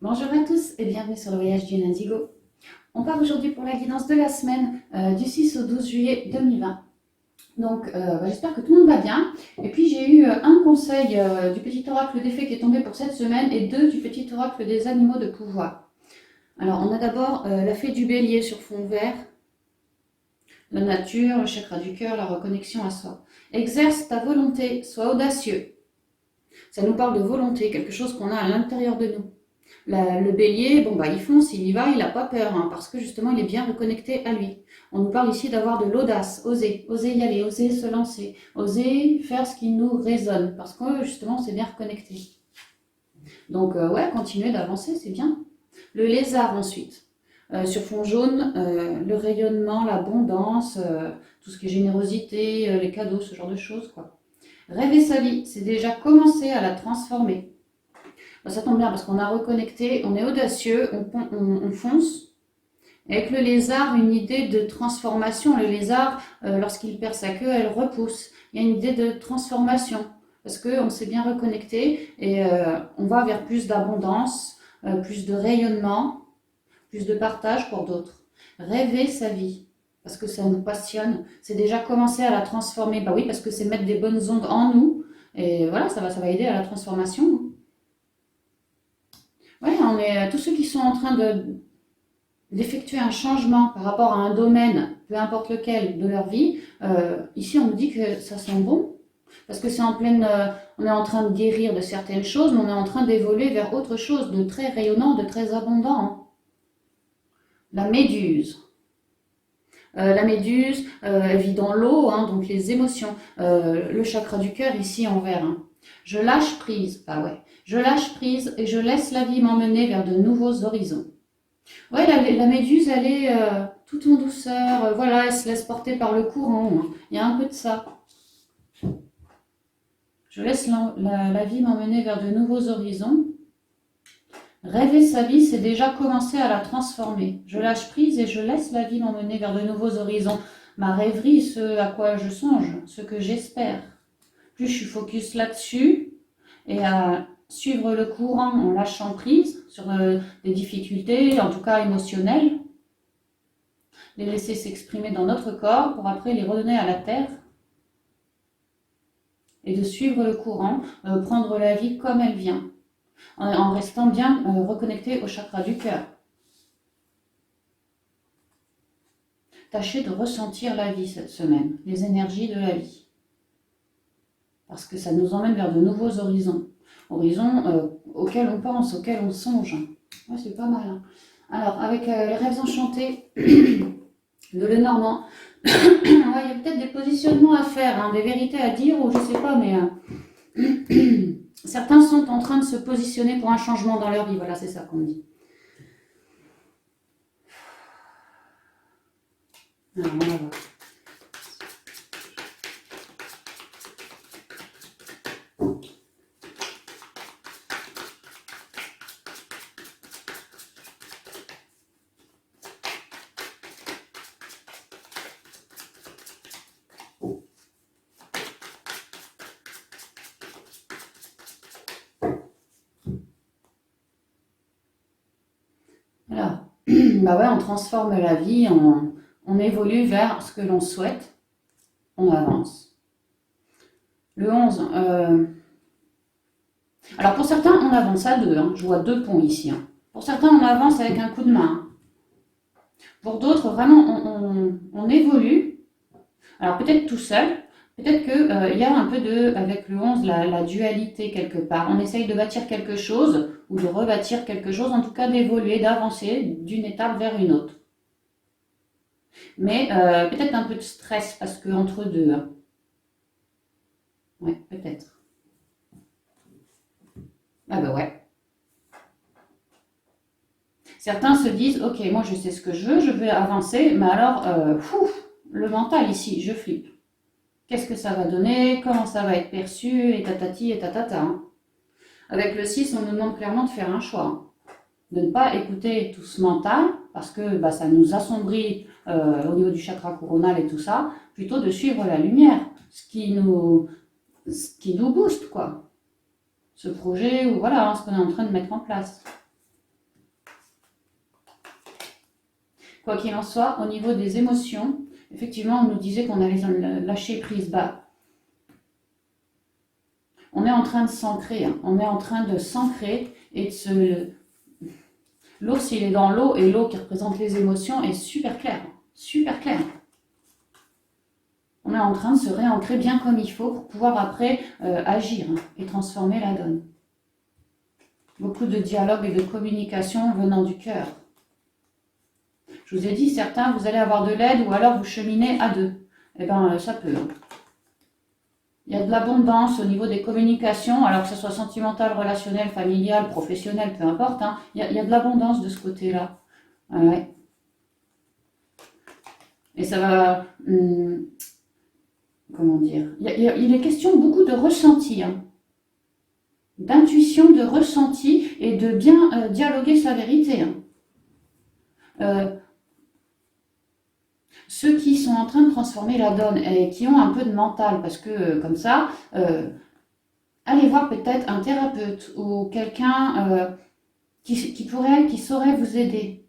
Bonjour à tous et bienvenue sur le voyage du Indigo. On part aujourd'hui pour la guidance de la semaine du 6 au 12 juillet 2020. Donc j'espère que tout le monde va bien. Et puis j'ai eu un conseil du petit oracle des fées qui est tombé pour cette semaine et deux du petit oracle des animaux de pouvoir. Alors on a d'abord la fée du bélier sur fond vert, la nature, le chakra du cœur, la reconnexion à soi. Exerce ta volonté, sois audacieux. Ça nous parle de volonté, quelque chose qu'on a à l'intérieur de nous. Le bélier, bon bah il fonce, il y va, il n'a pas peur, hein, parce que justement il est bien reconnecté à lui. On nous parle ici d'avoir de l'audace, oser y aller, oser se lancer, oser faire ce qui nous résonne, parce que justement c'est bien reconnecté. Donc ouais, continuer d'avancer, c'est bien. Le lézard ensuite, sur fond jaune, le rayonnement, l'abondance, tout ce qui est générosité, les cadeaux, ce genre de choses, quoi. Rêver sa vie, c'est déjà commencer à la transformer. Ça tombe bien parce qu'on a reconnecté, on est audacieux, on fonce. Avec le lézard, une idée de transformation. Le lézard, lorsqu'il perd sa queue, elle repousse. Il y a une idée de transformation parce qu'on s'est bien reconnecté et on va vers plus d'abondance, plus de rayonnement, plus de partage pour d'autres. Rêver sa vie parce que ça nous passionne. C'est déjà commencer à la transformer. Bah oui, parce que c'est mettre des bonnes ondes en nous et voilà, ça va aider à la transformation. Oui, on est tous ceux qui sont en train d'effectuer un changement par rapport à un domaine, peu importe lequel, de leur vie. Ici, on nous dit que ça sent bon, parce que c'est en pleine... on est en train de guérir de certaines choses, mais on est en train d'évoluer vers autre chose de très rayonnant, de très abondant. La méduse. La méduse, elle vit dans l'eau, hein, donc les émotions. Le chakra du cœur, ici, en vert. Hein. Je lâche prise, ah ouais. Je lâche prise et je laisse la vie m'emmener vers de nouveaux horizons. Ouais, la méduse, elle est toute en douceur, voilà, elle se laisse porter par le courant. Hein. Il y a un peu de ça. Je laisse la vie m'emmener vers de nouveaux horizons. Rêver sa vie, c'est déjà commencer à la transformer. Je lâche prise et je laisse la vie m'emmener vers de nouveaux horizons. Ma rêverie, ce à quoi je songe, ce que j'espère. Plus je suis focus là-dessus et à suivre le courant en lâchant prise sur des difficultés, en tout cas émotionnelles, les laisser s'exprimer dans notre corps pour après les redonner à la terre et de suivre le courant, prendre la vie comme elle vient, en restant bien reconnecté au chakra du cœur. Tâchez de ressentir la vie cette semaine, les énergies de la vie, parce que ça nous emmène vers de nouveaux horizons. Horizons auxquels on pense, auxquels on songe. Ouais, c'est pas mal. Hein. Alors, avec les rêves enchantés de Lenormand, ouais, il y a peut-être des positionnements à faire, hein, des vérités à dire, ou je sais pas, mais certains sont en train de se positionner pour un changement dans leur vie. Voilà, c'est ça qu'on dit. Alors, on va voir. Alors, bah ouais, on transforme la vie, on évolue vers ce que l'on souhaite, on avance. Le 11, alors pour certains, on avance à deux, hein. Je vois deux ponts ici. Hein. Pour certains, on avance avec un coup de main. Pour d'autres, vraiment, on évolue. Alors peut-être tout seul, peut-être qu'il y a un peu avec le 11, la dualité quelque part. On essaye de bâtir quelque chose, ou de rebâtir quelque chose, en tout cas d'évoluer, d'avancer d'une étape vers une autre. Mais peut-être un peu de stress, parce que entre deux. Hein. Ouais, peut-être. Ah bah ouais. Certains se disent, ok, moi je sais ce que je veux avancer, mais alors, le mental ici, je flippe. Qu'est-ce que ça va donner? Comment ça va être perçu? Et tatati et tatata. Hein. Avec le 6, on nous demande clairement de faire un choix. Hein. De ne pas écouter tout ce mental, parce que bah, ça nous assombrit au niveau du chakra coronal et tout ça, plutôt de suivre la lumière, ce qui nous booste, quoi. Ce projet, ou voilà, hein, ce qu'on est en train de mettre en place. Quoi qu'il en soit, au niveau des émotions, effectivement, on nous disait qu'on allait lâcher prise. Bah, on est en train de s'ancrer, hein. On est en train de s'ancrer et de se... L'eau, s'il est dans l'eau, et l'eau qui représente les émotions, est super claire. Super claire. On est en train de se réancrer bien comme il faut pour pouvoir après agir, hein, et transformer la donne. Beaucoup de dialogue et de communication venant du cœur. Je vous ai dit, certains, vous allez avoir de l'aide ou alors vous cheminez à deux. Eh bien, ça peut. Hein. Il y a de l'abondance au niveau des communications, alors que ce soit sentimental, relationnel, familial, professionnel, peu importe. Hein, il y a de l'abondance de ce côté-là. Ouais. Et ça va... comment dire, il est question beaucoup de ressenti, hein, d'intuition, de ressenti et de bien dialoguer sa vérité. Hein. Ceux qui sont en train de transformer la donne et qui ont un peu de mental, parce que comme ça, allez voir peut-être un thérapeute ou quelqu'un qui saurait vous aider.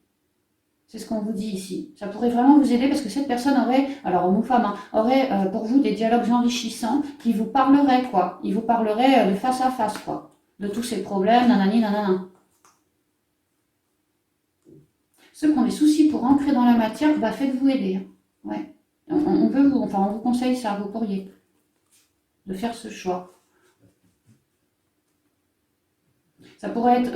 C'est ce qu'on vous dit ici. Ça pourrait vraiment vous aider parce que cette personne aurait, alors homme ou femme, hein, aurait pour vous des dialogues enrichissants qui vous parleraient, quoi. Ils vous parleraient de face à face, quoi. De tous ces problèmes, nanani, nanana. Ceux qui ont des soucis pour ancrer dans la matière, bah faites-vous aider. Hein. Ouais. On vous conseille ça, vous pourriez, de faire ce choix. Ça pourrait être...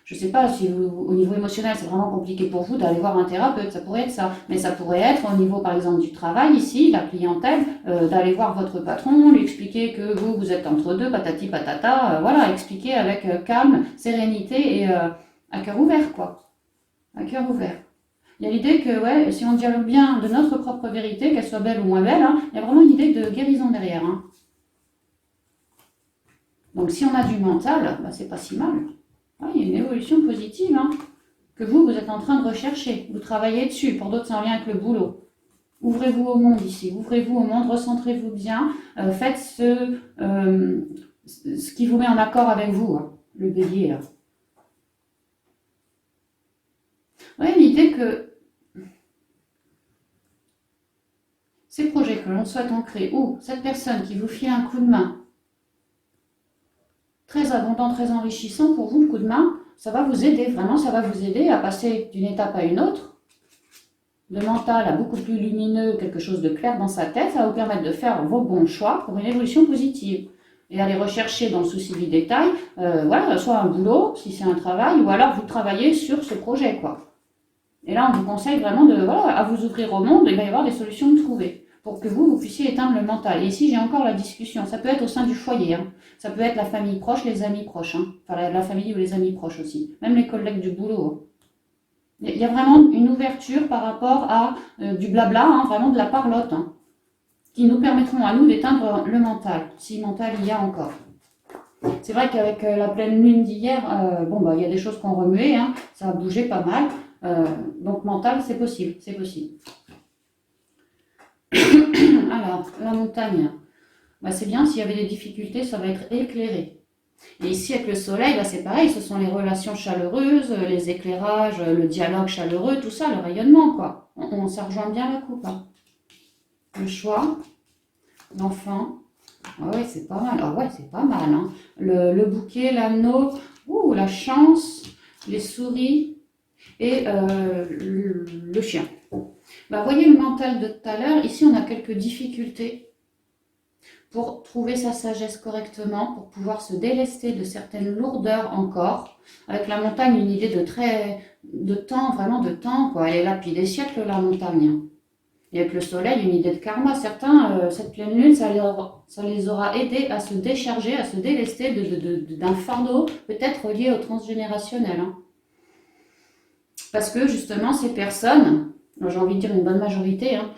je ne sais pas si au niveau émotionnel c'est vraiment compliqué pour vous d'aller voir un thérapeute, ça pourrait être ça. Mais ça pourrait être au niveau par exemple du travail ici, la clientèle, d'aller voir votre patron, lui expliquer que vous êtes entre deux, patati patata, voilà, expliquer avec calme, sérénité et à cœur ouvert quoi. À cœur ouvert. Il y a l'idée que ouais, si on dialogue bien de notre propre vérité, qu'elle soit belle ou moins belle, hein, il y a vraiment une idée de guérison derrière. Hein. Donc si on a du mental, bah, c'est pas si mal. Il y a une évolution positive hein, que vous êtes en train de rechercher. Vous travaillez dessus. Pour d'autres, c'est en lien avec le boulot. Ouvrez-vous au monde ici. Ouvrez-vous au monde, recentrez-vous bien. Faites ce qui vous met en accord avec vous, hein, le bélier. Là. Oui, l'idée que ces projets que l'on souhaite ancrer, ou cette personne qui vous file un coup de main, très abondant, très enrichissant pour vous, le coup de main, ça va vous aider, vraiment ça va vous aider à passer d'une étape à une autre, de mental à beaucoup plus lumineux, quelque chose de clair dans sa tête, ça va vous permettre de faire vos bons choix pour une évolution positive. Et aller rechercher dans le souci du détail, voilà, soit un boulot, si c'est un travail, ou alors vous travaillez sur ce projet, quoi. Et là, on vous conseille vraiment de, voilà, à vous ouvrir au monde, il va y avoir des solutions de trouver. Pour que vous puissiez éteindre le mental. Et ici, j'ai encore la discussion. Ça peut être au sein du foyer. Hein. Ça peut être la famille proche, les amis proches. Hein. Enfin, la famille ou les amis proches aussi. Même les collègues du boulot. Hein. Il y a vraiment une ouverture par rapport à du blabla, hein, vraiment de la parlotte, hein, qui nous permettront à nous d'éteindre le mental, si mental il y a encore. C'est vrai qu'avec la pleine lune d'hier, il y a des choses qu'on remuait, hein, ça a bougé pas mal. Donc mental, c'est possible, c'est possible. Alors, la montagne, c'est bien, s'il y avait des difficultés, ça va être éclairé. Et ici, avec le soleil, c'est pareil, ce sont les relations chaleureuses, les éclairages, le dialogue chaleureux, tout ça, le rayonnement, quoi. Ça rejoint bien la coupe. Hein. Le choix, l'enfant, ouais, c'est pas mal. Ah ouais, c'est pas mal. Hein. Le bouquet, l'anneau, la chance, les souris et le chien. Voyez le mental de tout à l'heure, ici on a quelques difficultés pour trouver sa sagesse correctement, pour pouvoir se délester de certaines lourdeurs encore. Avec la montagne, une idée de temps, vraiment de temps, quoi. Elle est là depuis des siècles, la montagne. Et avec le soleil, une idée de karma. Certains, cette pleine lune, ça les aura aidés à se décharger, à se délester d'un fardeau, peut-être lié au transgénérationnel. Hein. Parce que justement, ces personnes... j'ai envie de dire une bonne majorité, hein,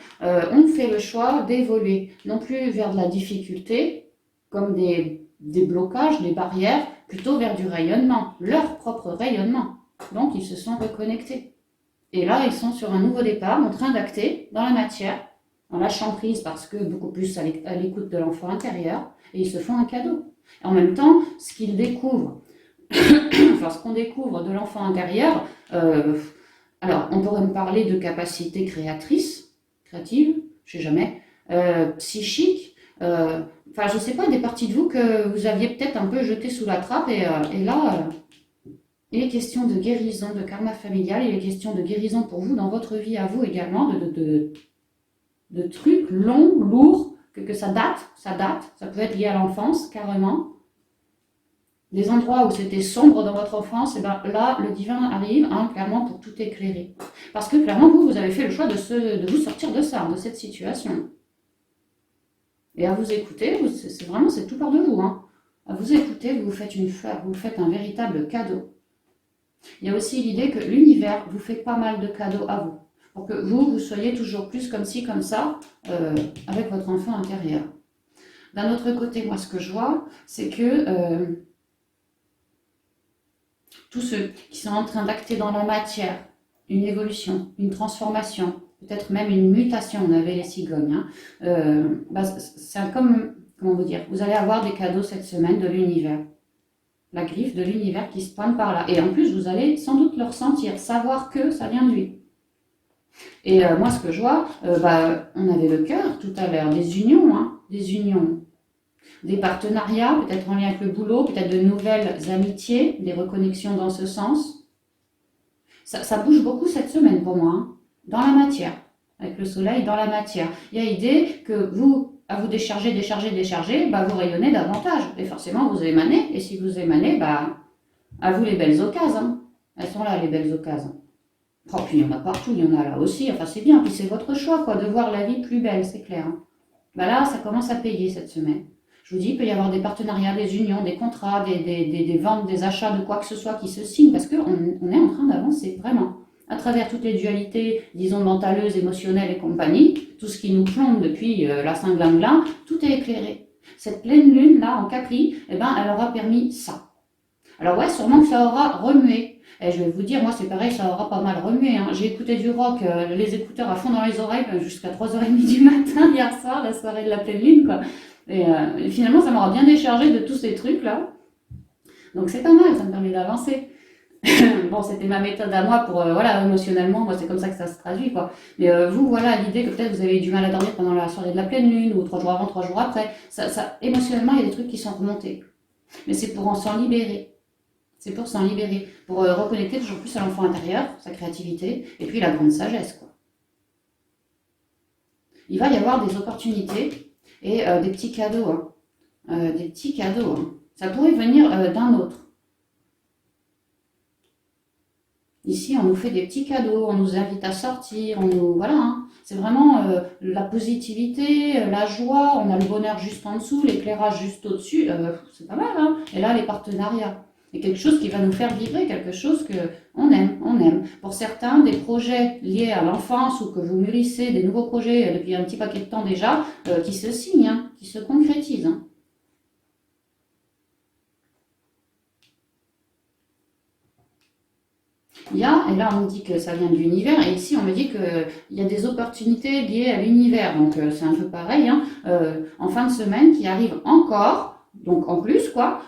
ont fait le choix d'évoluer, non plus vers de la difficulté, comme des blocages, des barrières, plutôt vers du rayonnement, leur propre rayonnement. Donc, ils se sont reconnectés. Et là, ils sont sur un nouveau départ, en train d'acter dans la matière, en lâchant prise parce que beaucoup plus à l'écoute de l'enfant intérieur, et ils se font un cadeau. Et en même temps, ce qu'ils découvrent, lorsqu'on découvre de l'enfant intérieur, alors on pourrait me parler de capacités créatrices, créatives, je sais jamais, psychiques, enfin je sais pas, des parties de vous que vous aviez peut-être un peu jetées sous la trappe et là, il est question de guérison, de karma familial, il est question de guérison pour vous dans votre vie à vous également, de trucs longs, lourds, que ça date, ça peut être lié à l'enfance carrément. Des endroits où c'était sombre dans votre enfance, et ben là, le divin arrive clairement pour tout éclairer. Parce que clairement, vous avez fait le choix de vous sortir de ça, de cette situation. Et à vous écouter, c'est vraiment, c'est tout par de vous. Hein. À vous écouter, vous vous faites une fleur, vous faites un véritable cadeau. Il y a aussi l'idée que l'univers vous fait pas mal de cadeaux à vous. Pour que vous soyez toujours plus comme ci, comme ça, avec votre enfant intérieur. D'un autre côté, moi, ce que je vois, c'est que tous ceux qui sont en train d'acter dans la matière une évolution, une transformation, peut-être même une mutation, on avait les cigognes, c'est comme, comment vous dire, vous allez avoir des cadeaux cette semaine de l'univers. La griffe de l'univers qui se pointe par là. Et en plus, vous allez sans doute le ressentir, savoir que ça vient de lui. Et moi, ce que je vois, on avait le cœur tout à l'heure, des unions, des partenariats, peut-être en lien avec le boulot, peut-être de nouvelles amitiés, des reconnexions dans ce sens. Ça bouge beaucoup cette semaine pour moi, dans la matière, avec le soleil dans la matière. Il y a l'idée que vous, à vous décharger, vous rayonnez davantage. Et forcément, vous émanez. Et si vous émanez, à vous les belles occasions. Elles sont là, les belles occasions. Oh, puis il y en a partout, il y en a là aussi. Enfin, c'est bien. Puis c'est votre choix, quoi, de voir la vie plus belle, c'est clair. Hein. Là, ça commence à payer cette semaine. Je vous dis, il peut y avoir des partenariats, des unions, des contrats, des ventes, des achats, de quoi que ce soit qui se signent, parce qu'on est en train d'avancer, vraiment. À travers toutes les dualités, disons, mentaleuses, émotionnelles et compagnie, tout ce qui nous plombe depuis la Saint-Glinglin, tout est éclairé. Cette pleine lune, là, en Capri, elle aura permis ça. Alors ouais, sûrement que ça aura remué. Et je vais vous dire, moi c'est pareil, ça aura pas mal remué. Hein. J'ai écouté du rock, les écouteurs à fond dans les oreilles, jusqu'à 3h30 du matin hier soir, la soirée de la pleine lune, quoi. Et finalement, ça m'aura bien déchargé de tous ces trucs-là. Donc c'est pas mal, ça me permet d'avancer. Bon, c'était ma méthode à moi pour, émotionnellement, moi c'est comme ça que ça se traduit, quoi. Mais vous, voilà, l'idée que peut-être vous avez eu du mal à dormir pendant la soirée de la pleine lune, ou 3 jours avant, 3 jours après, émotionnellement, il y a des trucs qui sont remontés. Mais c'est pour s'en libérer. C'est pour s'en libérer, pour reconnecter toujours plus à l'enfant intérieur, sa créativité, et puis la grande sagesse, quoi. Il va y avoir des opportunités et des petits cadeaux. Des petits cadeaux. Hein. Ça pourrait venir d'un autre. Ici, on nous fait des petits cadeaux, on nous invite à sortir, voilà. Hein. C'est vraiment la positivité, la joie, on a le bonheur juste en dessous, l'éclairage juste au-dessus, c'est pas mal. Hein. Et là, les partenariats. Et quelque chose qui va nous faire vibrer, quelque chose que on aime. Pour certains, des projets liés à l'enfance ou que vous mûrissez, des nouveaux projets depuis un petit paquet de temps déjà, qui se signent, hein, qui se concrétisent. Hein. Et là on me dit que ça vient de l'univers, et ici on me dit qu'il y a des opportunités liées à l'univers, donc c'est un peu pareil, hein, en fin de semaine qui arrive encore, donc en plus quoi,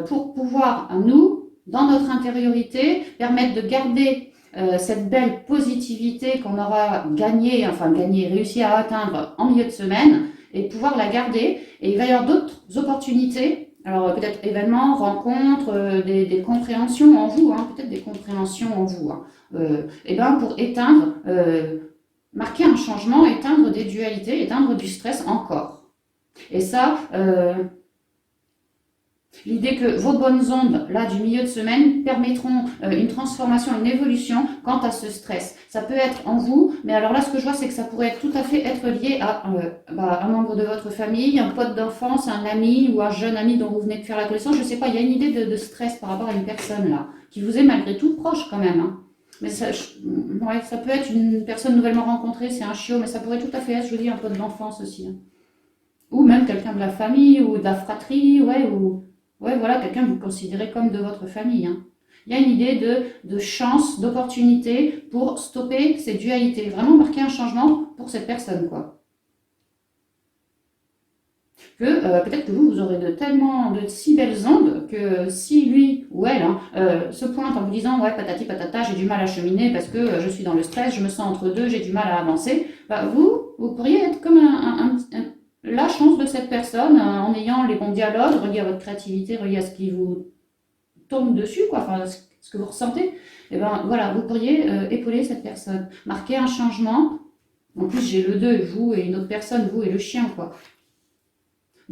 pour pouvoir nous, dans notre intériorité, permettre de garder cette belle positivité qu'on aura réussi à atteindre en milieu de semaine, et pouvoir la garder, et il va y avoir d'autres opportunités. Alors peut-être événements, rencontres, des compréhensions en vous, hein, peut-être des compréhensions en vous, hein, pour éteindre, marquer un changement, éteindre des dualités, éteindre du stress encore. Et ça, l'idée que vos bonnes ondes, là, du milieu de semaine, permettront une transformation, une évolution quant à ce stress. Ça peut être en vous, mais alors là, ce que je vois, c'est que ça pourrait tout à fait être lié à un membre de votre famille, un pote d'enfance, un ami ou un jeune ami dont vous venez de faire la connaissance. Je ne sais pas, il y a une idée de stress par rapport à une personne, là, qui vous est malgré tout proche quand même. Hein. Mais ça peut être une personne nouvellement rencontrée, c'est un chiot, mais ça pourrait tout à fait être, je vous dis, un pote d'enfance aussi. Hein. Ou même quelqu'un de la famille ou de la fratrie, voilà, quelqu'un que vous considérez comme de votre famille. Hein. Il y a une idée de chance, d'opportunité pour stopper ces dualités. Vraiment marquer un changement pour cette personne, quoi. Que peut-être que vous aurez de si belles ondes que si lui ou elle se pointe en vous disant ouais patati patata, j'ai du mal à cheminer parce que je suis dans le stress, je me sens entre deux, j'ai du mal à avancer, bah, vous pourriez être comme la chance de cette personne en ayant les bons dialogues, reliés à votre créativité, reliés à ce qui vous tombe dessus, quoi, enfin ce que vous ressentez, et ben voilà, vous pourriez épauler cette personne, marquer un changement. En plus, j'ai le 2, vous et une autre personne, vous et le chien, quoi.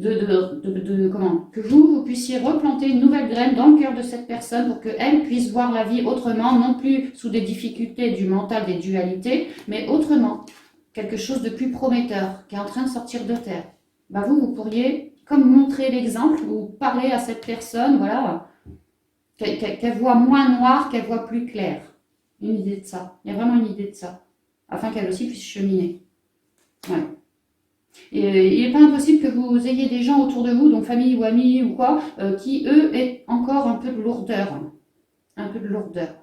Comment que vous puissiez replanter une nouvelle graine dans le cœur de cette personne pour qu'elle puisse voir la vie autrement, non plus sous des difficultés du mental, des dualités, mais autrement. Quelque chose de plus prometteur, qui est en train de sortir de terre. Ben vous pourriez, comme montrer l'exemple, ou parler à cette personne, voilà, qu'elle voit moins noir, qu'elle voit plus clair. Une idée de ça. Il y a vraiment une idée de ça. Afin qu'elle aussi puisse cheminer. Ouais. Et il n'est pas impossible que vous ayez des gens autour de vous, donc famille ou amis ou quoi, qui eux aient encore un peu de lourdeur. Un peu de lourdeur.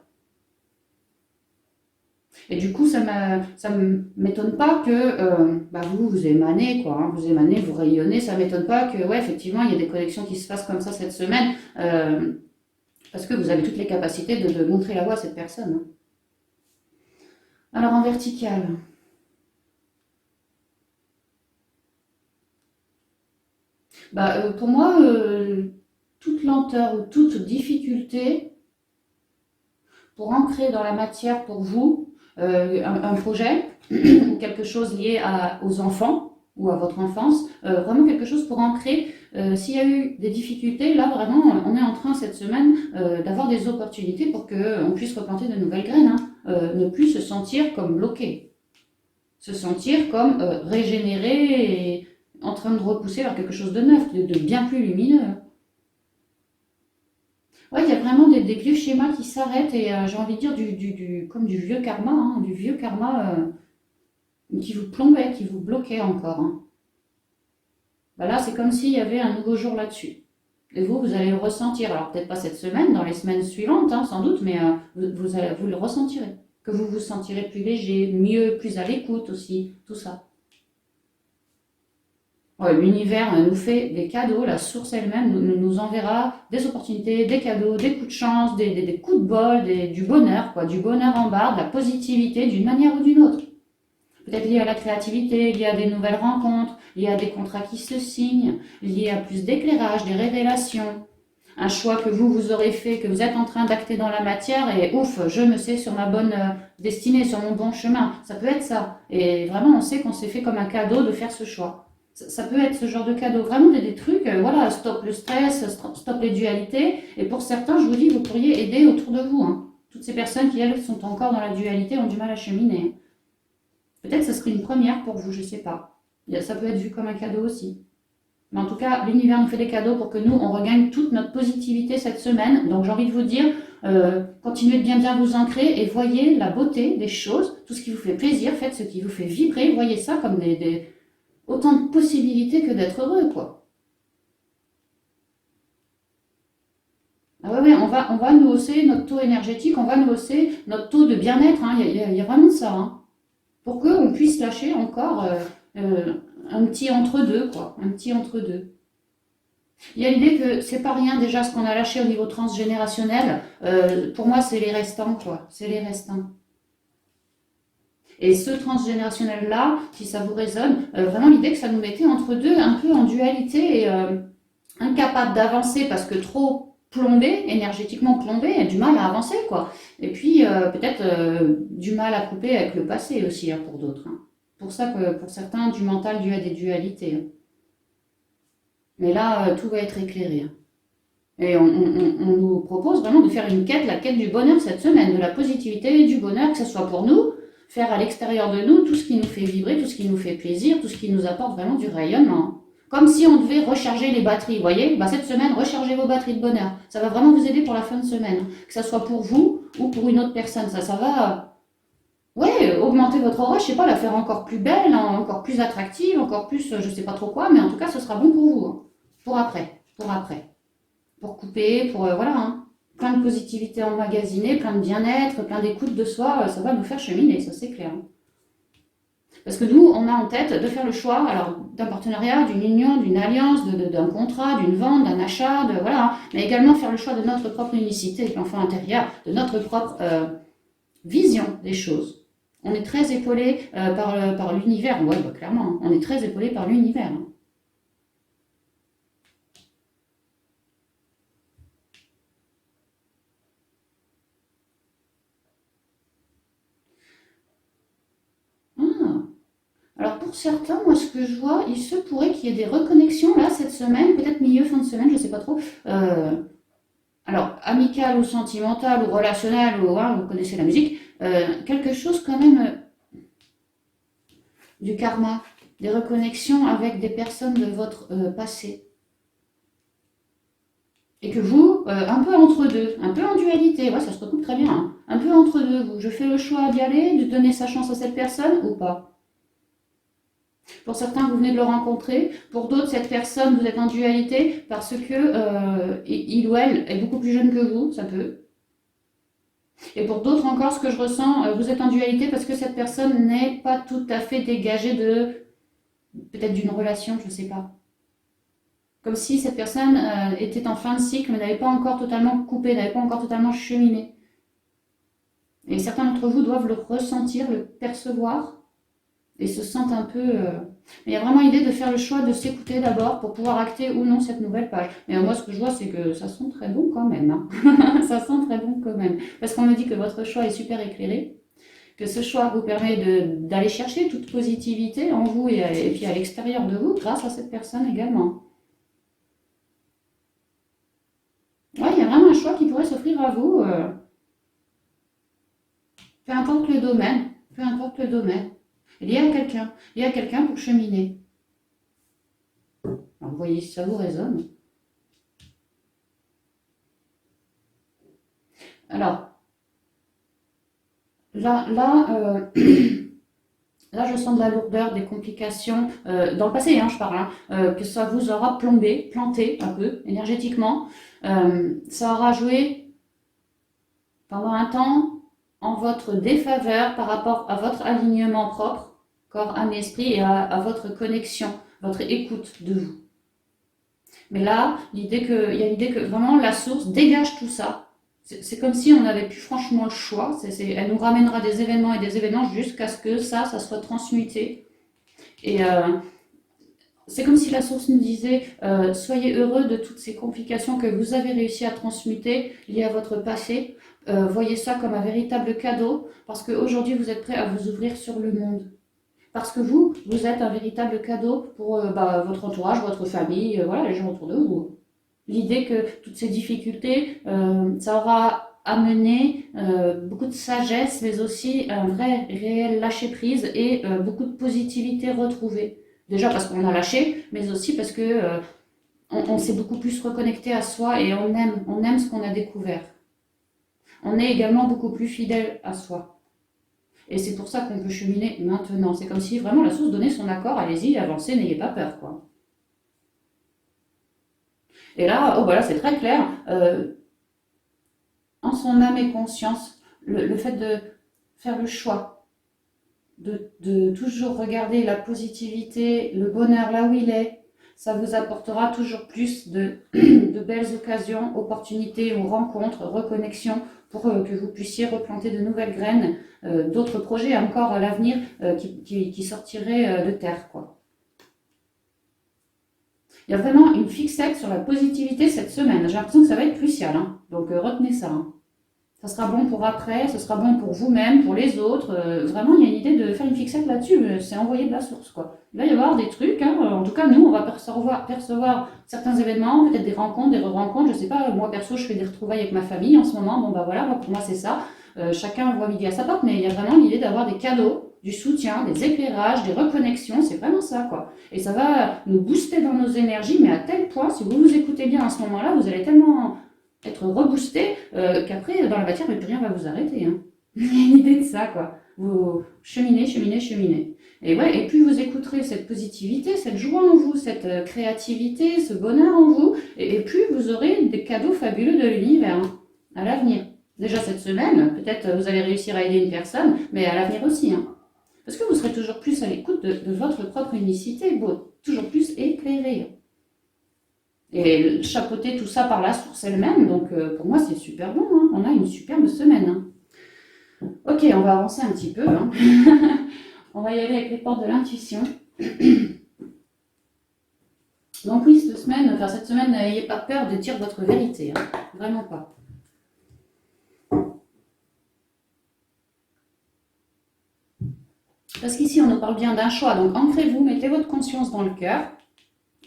Et du coup, ça ne m'étonne pas que vous émanez, quoi. Hein, vous émanez, vous rayonnez. Ça ne m'étonne pas que, ouais, effectivement, il y ait des connexions qui se fassent comme ça cette semaine. Parce que vous avez toutes les capacités de montrer la voie à cette personne. Hein. Alors, en vertical. Pour moi, toute lenteur ou toute difficulté pour ancrer dans la matière pour vous un projet ou quelque chose lié aux enfants ou à votre enfance, vraiment quelque chose pour ancrer. S'il y a eu des difficultés, là vraiment, on est en train cette semaine d'avoir des opportunités pour qu'on puisse replanter de nouvelles graines, hein, ne plus se sentir comme bloqué, se sentir comme régénéré et en train de repousser vers quelque chose de neuf, de bien plus lumineux. Ouais, il y a vraiment des vieux schémas qui s'arrêtent et j'ai envie de dire comme du vieux karma, hein, du vieux karma qui vous plombait, qui vous bloquait encore. Hein. Là, c'est comme s'il y avait un nouveau jour là-dessus. Et vous allez le ressentir. Alors, peut-être pas cette semaine, dans les semaines suivantes, hein, sans doute, mais vous le ressentirez. Que vous vous sentirez plus léger, mieux, plus à l'écoute aussi, tout ça. Ouais, l'univers nous fait des cadeaux, la source elle-même nous enverra des opportunités, des cadeaux, des coups de chance, des coups de bol, du bonheur, quoi, du bonheur en barre, de la positivité d'une manière ou d'une autre. Peut-être lié à la créativité, lié à des nouvelles rencontres, lié à des contrats qui se signent, lié à plus d'éclairage, des révélations. Un choix que vous aurez fait, que vous êtes en train d'acter dans la matière et ouf, je me sais sur ma bonne destinée, sur mon bon chemin. Ça peut être ça. Et vraiment, on sait qu'on s'est fait comme un cadeau de faire ce choix. Ça peut être ce genre de cadeau, vraiment des trucs, voilà, stop le stress, stop les dualités. Et pour certains, je vous dis, vous pourriez aider autour de vous. Hein. Toutes ces personnes qui, elles, sont encore dans la dualité, ont du mal à cheminer. Peut-être que ce serait une première pour vous, je ne sais pas. Ça peut être vu comme un cadeau aussi. Mais en tout cas, l'univers nous fait des cadeaux pour que nous, on regagne toute notre positivité cette semaine. Donc j'ai envie de vous dire, continuez de bien vous ancrer et voyez la beauté des choses, tout ce qui vous fait plaisir, faites ce qui vous fait vibrer, voyez ça comme autant de possibilités que d'être heureux, quoi. Ah ouais, on va nous hausser notre taux énergétique, on va nous hausser notre taux de bien-être, hein. Il y a vraiment de ça, hein. Pour qu'on puisse lâcher encore un petit entre-deux, quoi. Un petit entre-deux. Il y a l'idée que c'est pas rien déjà ce qu'on a lâché au niveau transgénérationnel. Pour moi, c'est les restants, quoi. C'est les restants. Et ce transgénérationnel-là, si ça vous résonne, vraiment l'idée que ça nous mettait entre deux, un peu en dualité et incapable d'avancer parce que trop plombé, énergétiquement plombé, du mal à avancer, quoi. Et puis peut-être du mal à couper avec le passé aussi, hein, pour d'autres. Hein. Pour ça que pour certains, du mental dû à des dualités. Hein. Mais là, tout va être éclairé. Hein. Et on nous propose vraiment de faire une quête, la quête du bonheur cette semaine, de la positivité et du bonheur, que ce soit pour nous, faire à l'extérieur de nous tout ce qui nous fait vibrer, tout ce qui nous fait plaisir, tout ce qui nous apporte vraiment du rayonnement. Comme si on devait recharger les batteries, vous voyez. Cette semaine, rechargez vos batteries de bonheur. Ça va vraiment vous aider pour la fin de semaine. Que ce soit pour vous ou pour une autre personne. Ça va augmenter votre aura, je sais pas, la faire encore plus belle, encore plus attractive, encore plus, je sais pas trop quoi, mais en tout cas, ce sera bon pour vous. Hein. Pour après. Pour couper, pour, voilà, hein. Plein de positivité emmagasinée, plein de bien-être, plein d'écoute de soi, ça va nous faire cheminer, ça c'est clair. Hein. Parce que nous, on a en tête de faire le choix alors d'un partenariat, d'une union, d'une alliance, d'un contrat, d'une vente, d'un achat, voilà, mais également faire le choix de notre propre unicité, l'enfant intérieur, de notre propre vision des choses. On est très épaulé par l'univers, ouais, bah, clairement, on est très épaulé par l'univers. Hein. Ah. Alors pour certains, moi ce que je vois, il se pourrait qu'il y ait des reconnexions là cette semaine, peut-être milieu, fin de semaine, je ne sais pas trop. Alors amical ou sentimental ou relationnel, ou hein, vous connaissez la musique, quelque chose quand même du karma, des reconnexions avec des personnes de votre passé. Et que vous, un peu entre deux, un peu en dualité, ouais, ça se recoupe très bien, hein, un peu entre deux, vous, je fais le choix d'y aller, de donner sa chance à cette personne ou pas. Pour certains, vous venez de le rencontrer. Pour d'autres, cette personne, vous êtes en dualité parce que il ou elle est beaucoup plus jeune que vous, ça peut. Et pour d'autres encore, ce que je ressens, vous êtes en dualité parce que cette personne n'est pas tout à fait dégagée de peut-être d'une relation, je ne sais pas. Comme si cette personne était en fin de cycle, mais n'avait pas encore totalement coupé, n'avait pas encore totalement cheminé. Et certains d'entre vous doivent le ressentir, le percevoir, et se sentent un peu... Mais il y a vraiment l'idée de faire le choix de s'écouter d'abord pour pouvoir acter ou non cette nouvelle page. Et moi, ce que je vois, c'est que ça sent très bon quand même. Hein. Ça sent très bon quand même. Parce qu'on me dit que votre choix est super éclairé, que ce choix vous permet d'aller chercher toute positivité en vous et puis à l'extérieur de vous grâce à cette personne également. Ouais, il y a vraiment un choix qui pourrait s'offrir à vous, peu importe le domaine, peu importe le domaine. Lié à quelqu'un pour cheminer. Alors, vous voyez si ça vous résonne. Alors, là, je sens de la lourdeur, des complications, dans le passé, hein, je parle, hein, que ça vous aura plombé, planté un peu, énergétiquement. Ça aura joué pendant un temps en votre défaveur par rapport à votre alignement propre, corps, âme, esprit, et à votre connexion, votre écoute de vous. Mais là, il y a l'idée que vraiment la source dégage tout ça. C'est comme si on n'avait plus franchement le choix. Elle nous ramènera des événements jusqu'à ce que ça soit transmuté. Et c'est comme si la source nous disait soyez heureux de toutes ces complications que vous avez réussi à transmuter liées à votre passé. Voyez ça comme un véritable cadeau parce qu'aujourd'hui vous êtes prêt à vous ouvrir sur le monde. Parce que vous êtes un véritable cadeau pour votre entourage, votre famille, voilà, les gens autour de vous. L'idée que toutes ces difficultés, ça aura amené beaucoup de sagesse, mais aussi un vrai, réel lâcher-prise et beaucoup de positivité retrouvée. Déjà parce qu'on a lâché, mais aussi parce que on s'est beaucoup plus reconnecté à soi et on aime ce qu'on a découvert. On est également beaucoup plus fidèle à soi. Et c'est pour ça qu'on peut cheminer maintenant. C'est comme si vraiment la source donnait son accord, allez-y, avancez, n'ayez pas peur, quoi. Et là, oh voilà, c'est très clair. En son âme et conscience, le fait de faire le choix, de toujours regarder la positivité, le bonheur là où il est, ça vous apportera toujours plus de belles occasions, opportunités ou rencontres, reconnexions pour que vous puissiez replanter de nouvelles graines, d'autres projets encore à l'avenir qui sortiraient de terre, quoi. Il y a vraiment une fixette sur la positivité cette semaine. J'ai l'impression que ça va être crucial, hein. Donc retenez ça. Hein. Ça sera bon pour après, ce sera bon pour vous-même, pour les autres. Vraiment, il y a une idée de faire une fixette là-dessus. C'est envoyer de la source, quoi. Il va y avoir des trucs. Hein. En tout cas, nous, on va percevoir certains événements, peut-être des rencontres, des re-rencontres. Je sais pas, moi perso, je fais des retrouvailles avec ma famille en ce moment. Bon, bah voilà, pour moi, c'est ça. Chacun voit midi à sa porte, mais il y a vraiment l'idée d'avoir des cadeaux, du soutien, des éclairages, des reconnexions. C'est vraiment ça, quoi. Et ça va nous booster dans nos énergies, mais à tel point, si vous vous écoutez bien à ce moment-là, vous allez tellement être reboosté qu'après, dans la matière, mais plus rien va vous arrêter. Hein. Il y a une idée de ça, quoi. Vous cheminez, cheminez, cheminez. Et ouais, et plus vous écouterez cette positivité, cette joie en vous, cette créativité, ce bonheur en vous, et plus vous aurez des cadeaux fabuleux de l'univers hein, à l'avenir. Déjà cette semaine, peut-être vous allez réussir à aider une personne, mais à l'avenir aussi. Hein. Parce que vous serez toujours plus à l'écoute de votre propre unicité, toujours plus éclairé. Et chapeauter tout ça par la source elle-même, donc pour moi c'est super bon, hein. On a une superbe semaine. Hein. Ok, on va avancer un petit peu. Hein. On va y aller avec les portes de l'intuition. Donc oui, cette semaine, n'ayez pas peur de dire votre vérité. Hein. Vraiment pas. Parce qu'ici, on nous parle bien d'un choix. Donc ancrez-vous, mettez votre conscience dans le cœur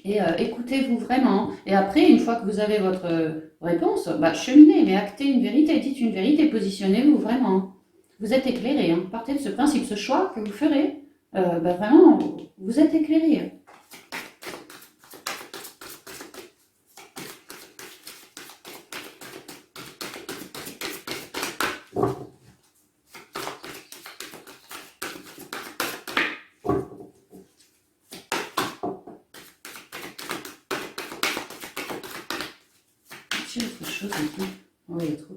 et écoutez-vous vraiment. Et après, une fois que vous avez votre réponse, cheminez, mais actez une vérité, dites une vérité, positionnez-vous vraiment. Vous êtes éclairé. Hein. Partez de ce principe, ce choix que vous ferez. Vraiment, vous êtes éclairé. Autre chose ici. Oh, il y a trop.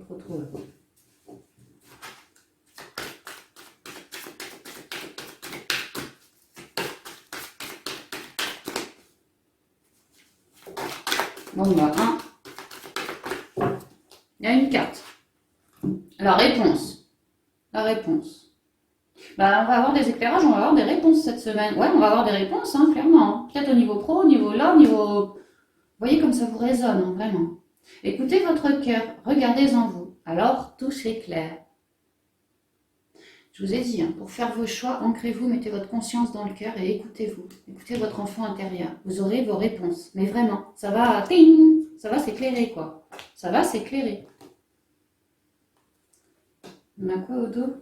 Bon, il y a une carte. La réponse. On va avoir des éclairages, on va avoir des réponses cette semaine. Ouais, on va avoir des réponses, hein, clairement. Peut-être au niveau pro, au niveau là, au niveau... Vous voyez comme ça vous résonne, hein, vraiment. Écoutez votre cœur, regardez en vous. Alors, tout s'éclaire. Je vous ai dit, hein, pour faire vos choix, ancrez-vous, mettez votre conscience dans le cœur et écoutez-vous. Écoutez votre enfant intérieur. Vous aurez vos réponses. Mais vraiment, ça va, ting, ça va s'éclairer, quoi. Ça va s'éclairer. On a quoi au dos?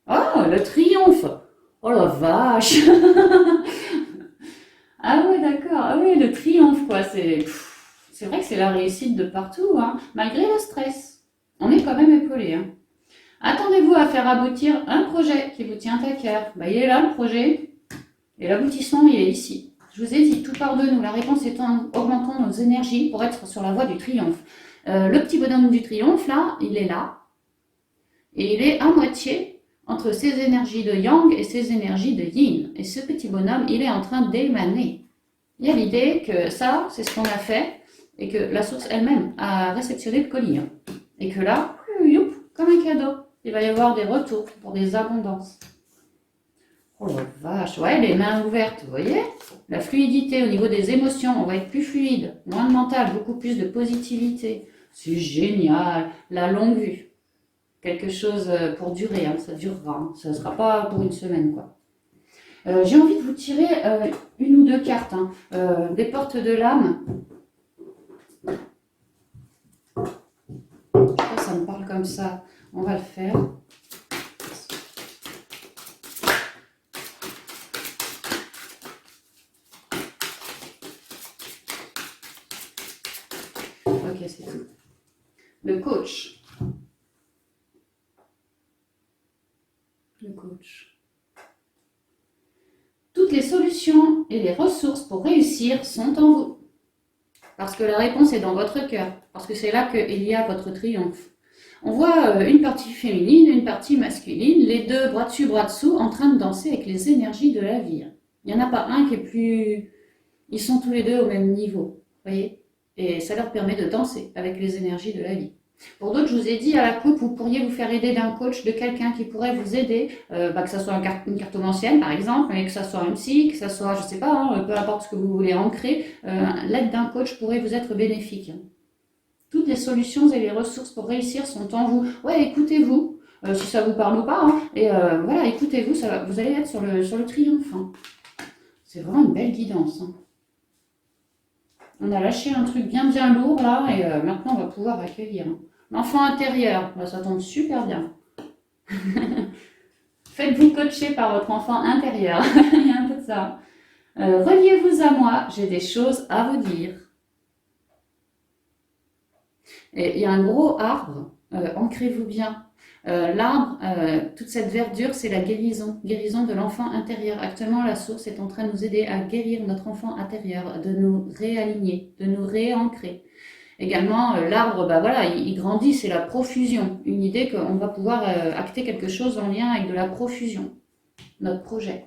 Oh, le triomphe! Oh la vache! Ah ouais, d'accord. Ah oui, le triomphe, quoi. C'est vrai que c'est la réussite de partout, hein, malgré le stress. On est quand même épaulé. Hein. Attendez-vous à faire aboutir un projet qui vous tient à cœur. Il est là, le projet. Et l'aboutissement, il est ici. Je vous ai dit, tout part de nous. La réponse étant, augmentons nos énergies pour être sur la voie du triomphe. Le petit bonhomme du triomphe, là, il est là. Et il est à moitié entre ses énergies de yang et ses énergies de yin. Et ce petit bonhomme, il est en train d'émaner. Il y a l'idée que ça, c'est ce qu'on a fait et que la source elle-même a réceptionné le colis. Hein. Et que là, youp, comme un cadeau, il va y avoir des retours pour des abondances. Oh la vache, ouais, les mains ouvertes, vous voyez? La fluidité au niveau des émotions, on va être plus fluide, moins de mental, beaucoup plus de positivité. C'est génial, la longue vue. Quelque chose pour durer, hein, ça durera, hein. Ça ne sera pas pour une semaine, quoi. J'ai envie de vous tirer une ou deux cartes, hein, des portes de l'âme. Je sais pas, ça me parle comme ça. On va le faire. Ok, c'est tout. Le coach. Le coach. Toutes les solutions et les ressources pour réussir sont en vous. Parce que la réponse est dans votre cœur. Parce que c'est là qu'il y a votre triomphe. On voit une partie féminine, une partie masculine, les deux bras dessus, bras dessous, en train de danser avec les énergies de la vie. Il n'y en a pas un qui est plus... Ils sont tous les deux au même niveau, vous voyez? Et ça leur permet de danser avec les énergies de la vie. Pour d'autres, je vous ai dit, à la coupe, vous pourriez vous faire aider d'un coach, de quelqu'un qui pourrait vous aider, que ce soit une cartomancienne par exemple, mais que ce soit un psy, que ce soit, je sais pas, hein, peu importe ce que vous voulez ancrer, l'aide d'un coach pourrait vous être bénéfique. Toutes les solutions et les ressources pour réussir sont en vous. Ouais, écoutez-vous, si ça vous parle ou pas, hein, et voilà, écoutez-vous, vous allez être sur le triomphe. Hein. C'est vraiment une belle guidance. Hein. On a lâché un truc bien lourd là, et maintenant on va pouvoir accueillir. Hein. L'enfant intérieur, là, ça tombe super bien. Faites-vous coacher par votre enfant intérieur. Il y a un peu de ça. Reliez-vous à moi, j'ai des choses à vous dire. Et il y a un gros arbre, ancrez-vous bien. L'arbre, toute cette verdure, c'est la guérison de l'enfant intérieur. Actuellement, la source est en train de nous aider à guérir notre enfant intérieur, de nous réaligner, de nous réancrer. Également, l'arbre, bah voilà, il grandit, c'est la profusion. Une idée qu'on va pouvoir acter quelque chose en lien avec de la profusion, notre projet.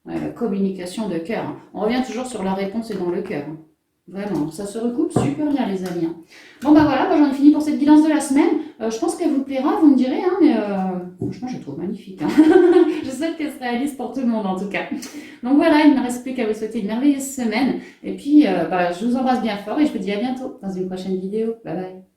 Ouais, la communication de cœur. On revient toujours sur la réponse est dans le cœur. Vraiment, ça se recoupe super bien les amis. Bon bah voilà, j'en ai fini pour cette guidance de la semaine. Je pense qu'elle vous plaira, vous me direz, hein, mais franchement je la trouve magnifique. Hein. Je souhaite qu'elle se réalise pour tout le monde en tout cas. Donc voilà, il ne me reste plus qu'à vous souhaiter une merveilleuse semaine. Et puis je vous embrasse bien fort et je vous dis à bientôt dans une prochaine vidéo. Bye bye.